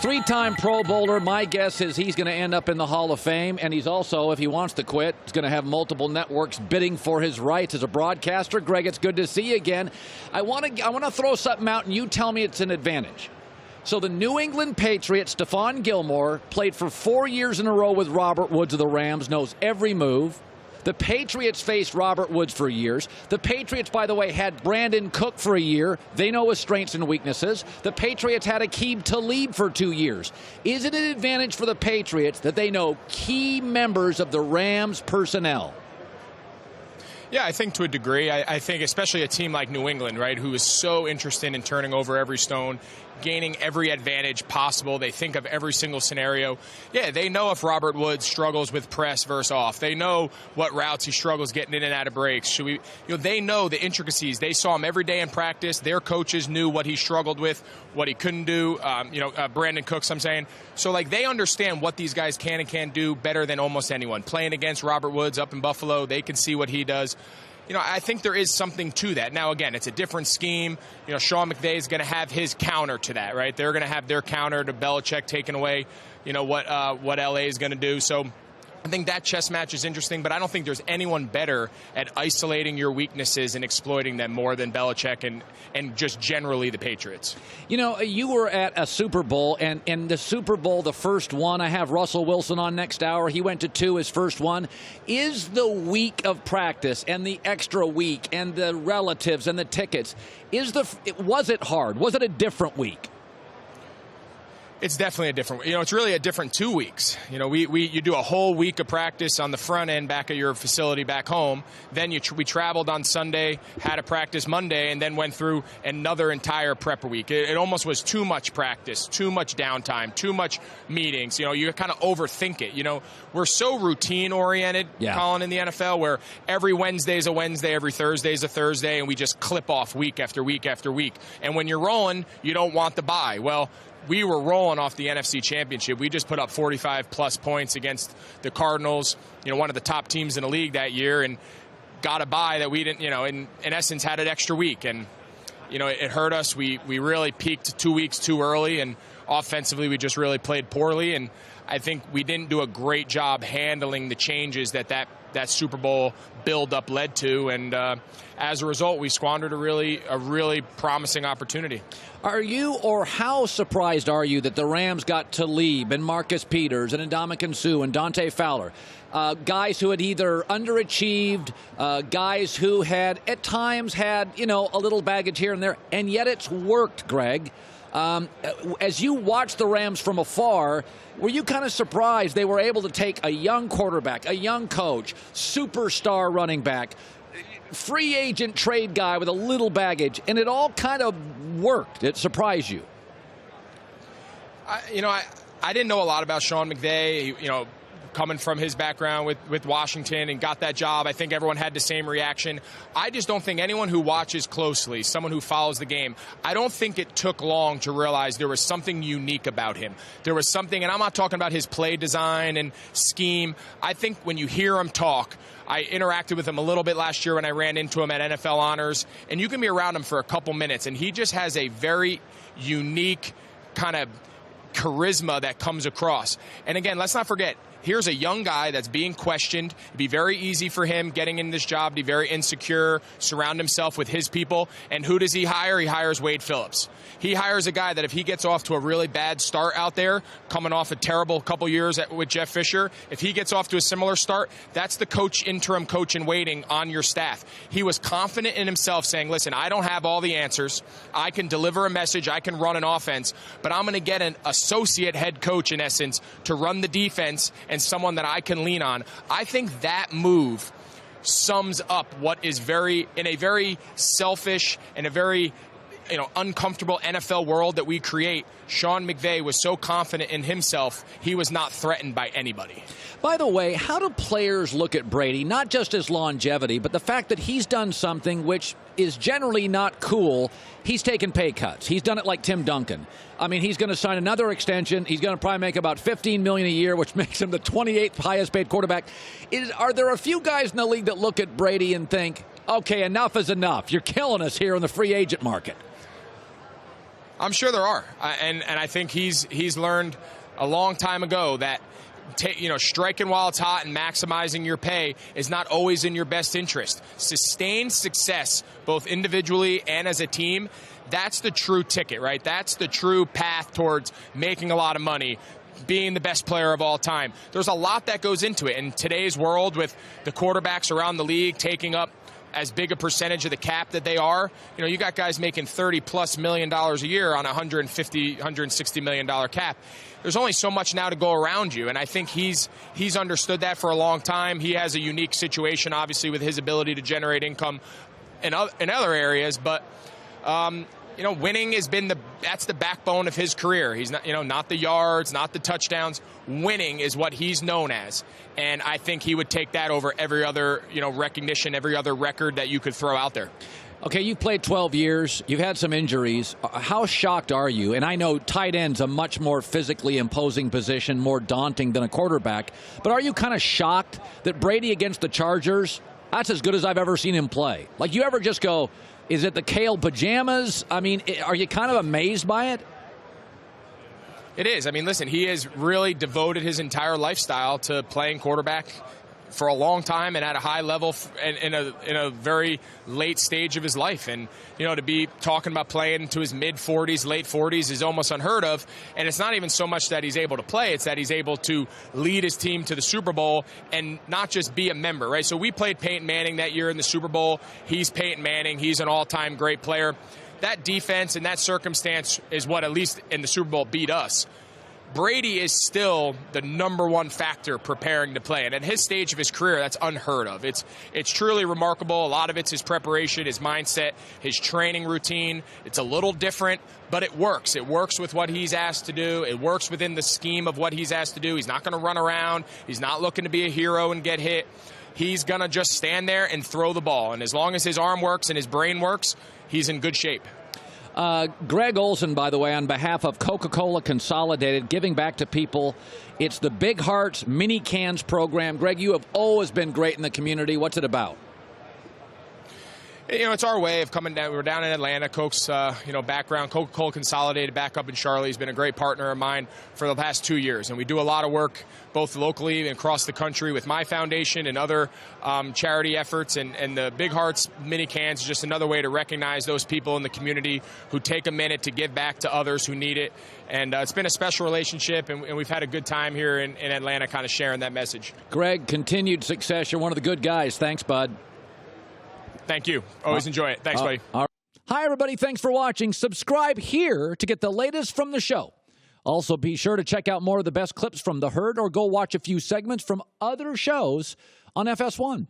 Three-time Pro Bowler. My guess is he's going to end up in the Hall of Fame, and he's also, if he wants to quit, he's going to have multiple networks bidding for his rights as a broadcaster. Greg, it's good to see you again. I want to throw something out, and you tell me it's an advantage. So the New England Patriots, Stephon Gilmore, played for 4 years in a row with Robert Woods of the Rams, knows every move. The Patriots faced Robert Woods for years. The Patriots, by the way, had Brandon Cook for a year. They know his strengths and weaknesses. The Patriots had Aqib Talib for 2 years. Is it an advantage for the Patriots that they know key members of the Rams personnel? Yeah, I think to a degree. I think especially a team like New England, right, who is so interested in turning over every stone, gaining every advantage possible. They think of every single scenario. Yeah, they know if Robert Woods struggles with press versus off. They know what routes he struggles getting in and out of breaks. They know the intricacies. They saw him every day in practice. Their coaches knew what he struggled with, what he couldn't do. Brandon Cooks, I'm saying. So, they understand what these guys can and can't do better than almost anyone. Playing against Robert Woods up in Buffalo, they can see what he does. I think there is something to that. Now, again, it's a different scheme. Sean McVay is going to have his counter to that, right? They're going to have their counter to Belichick taking away, what LA is going to do. So I think that chess match is interesting, but I don't think there's anyone better at isolating your weaknesses and exploiting them more than Belichick and just generally the Patriots. You were at a Super Bowl, and in the Super Bowl, the first one, I have Russell Wilson on next hour. He went to 2, his first one. Is the week of practice and the extra week and the relatives and the tickets, was it hard? Was it a different week? It's definitely a different, it's really a different 2 weeks. You do a whole week of practice on the front end back at your facility back home. Then we traveled on Sunday, had a practice Monday, and then went through another entire prep week. It almost was too much practice, too much downtime, too much meetings. You kind of overthink it. We're so routine oriented, Colin, in the NFL, where every Wednesday is a Wednesday, every Thursday is a Thursday, and we just clip off week after week after week. And when you're rolling, you don't want the bye. Well, we were rolling off the NFC Championship. We just put up 45-plus points against the Cardinals, one of the top teams in the league that year, and got a bye that we didn't, in essence, had an extra week. And, it hurt us. We really peaked 2 weeks too early, and offensively we just really played poorly. And I think we didn't do a great job handling the changes that Super Bowl build-up led to. And as a result, we squandered a really promising opportunity. Are you, or how surprised are you that the Rams got Talib and Marcus Peters and Ndamukong Suh and Dante Fowler, guys who had either underachieved, guys who had at times had, a little baggage here and there, and yet it's worked, Greg. As you watch the Rams from afar, were you kind of surprised they were able to take a young quarterback, a young coach, superstar running back, free agent trade guy with a little baggage, and it all kind of worked? It surprised you? I didn't know a lot about Sean McVay, coming from his background with Washington, and got that job. I think everyone had the same reaction. I just don't think anyone who watches closely, someone who follows the game, I don't think it took long to realize there was something unique about him. There was something, and I'm not talking about his play design and scheme. I think when you hear him talk, I interacted with him a little bit last year when I ran into him at NFL Honors, and you can be around him for a couple minutes, and he just has a very unique kind of charisma that comes across. And again, let's not forget, here's a young guy that's being questioned. It'd be very easy for him getting in this job to be very insecure, surround himself with his people. And who does he hire? He hires Wade Phillips. He hires a guy that if he gets off to a really bad start out there, coming off a terrible couple years with Jeff Fisher, if he gets off to a similar start, that's the interim coach in waiting on your staff. He was confident in himself, saying, listen, I don't have all the answers. I can deliver a message. I can run an offense. But I'm going to get an associate head coach, in essence, to run the defense and someone that I can lean on. I think that move sums up what is in a very selfish and a very uncomfortable NFL world that we create. Sean McVay was so confident in himself, he was not threatened by anybody. By the way, how do players look at Brady, not just his longevity, but the fact that he's done something which is generally not cool? He's taken pay cuts. He's done it like Tim Duncan. I mean, he's going to sign another extension. He's going to probably make about $15 million a year, which makes him the 28th highest paid quarterback. Are there a few guys in the league that look at Brady and think, okay, enough is enough. You're killing us here in the free agent market? I'm sure there are, and I think he's learned a long time ago that striking while it's hot and maximizing your pay is not always in your best interest. Sustained success, both individually and as a team, that's the true ticket, right? That's the true path towards making a lot of money, being the best player of all time. There's a lot that goes into it. In today's world, with the quarterbacks around the league taking up as big a percentage of the cap that they are, you got guys making $30+ million a year on a $160 million cap. There's only so much now to go around you, and I think he's understood that for a long time. He has a unique situation, obviously, with his ability to generate income in other areas, but winning has been that's the backbone of his career. He's not the yards, not the touchdowns. Winning is what he's known as, and I think he would take that over every other recognition, every other record that you could throw out there. Okay, you've played 12 years. You've had some injuries. How shocked are you? And I know tight end's a much more physically imposing position, more daunting than a quarterback. But are you kind of shocked that Brady against the Chargers, that's as good as I've ever seen him play? Like, you ever just go, is it the kale pajamas? I mean, are you kind of amazed by it? It is. I mean, listen, he has really devoted his entire lifestyle to playing quarterback for a long time and at a high level in a very late stage of his life. And, to be talking about playing to his mid-40s, late 40s is almost unheard of. And it's not even so much that he's able to play, it's that he's able to lead his team to the Super Bowl and not just be a member, right? So we played Peyton Manning that year in the Super Bowl. He's Peyton Manning. He's an all-time great player. That defense and that circumstance is what, at least in the Super Bowl, beat us. Brady is still the number one factor preparing to play. And at his stage of his career, that's unheard of. It's truly remarkable. A lot of it's his preparation, his mindset, his training routine. It's a little different, but it works. It works with what he's asked to do. It works within the scheme of what he's asked to do. He's not going to run around. He's not looking to be a hero and get hit. He's going to just stand there and throw the ball. And as long as his arm works and his brain works, he's in good shape. Greg Olsen, by the way, on behalf of Coca-Cola Consolidated, giving back to people. It's the Big Hearts Mini Cans program. Greg, you have always been great in the community. What's it about? It's our way of coming down. We're down in Atlanta. Coke's, background. Coca-Cola Consolidated back up in Charlotte. He's been a great partner of mine for the past 2 years. And we do a lot of work both locally and across the country with my foundation and other charity efforts. And the Big Hearts Mini Cans is just another way to recognize those people in the community who take a minute to give back to others who need it. And it's been a special relationship, and we've had a good time here in Atlanta kind of sharing that message. Greg, continued success. You're one of the good guys. Thanks, bud. Thank you. Always enjoy it. Thanks, buddy. Hi, everybody. Thanks for watching. Subscribe here to get the latest from the show. Also, be sure to check out more of the best clips from The Herd or go watch a few segments from other shows on FS1.